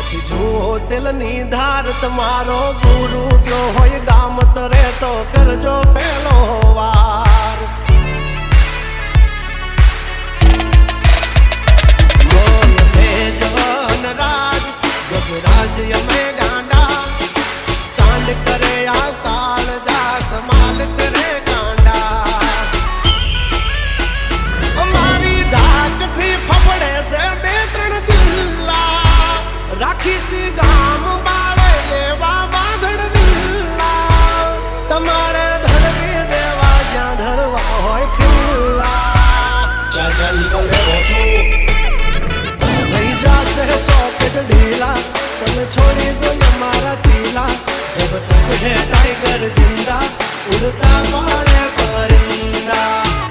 પછી જુઓ દિલની ધાર તમારો ગુરુ ગયો હોય ગામ તરે તો કરજો પેલો વાર બોલ ભેજવન રાજ ગજરાજ અમે ગાંડા કાંડ કરે આ કાળ જા કમાલ કરે ગાંડા અમારી ધાકથી ફફડે છે બે ત્રણ જિલ્લા રાખીશ ગામ બાળે લેવા વાગડ વિલ્લા તમારે ધરવી દેવા જ્યાં ધરવા હોય ખિલ્લા ચાલ થઈ જાશે સોકેટ ઢીલા તમે છોડી દો અમારા ચીલા જબ તક હે ટાઈગર જિંદા ઉડતા મારે પરિંદા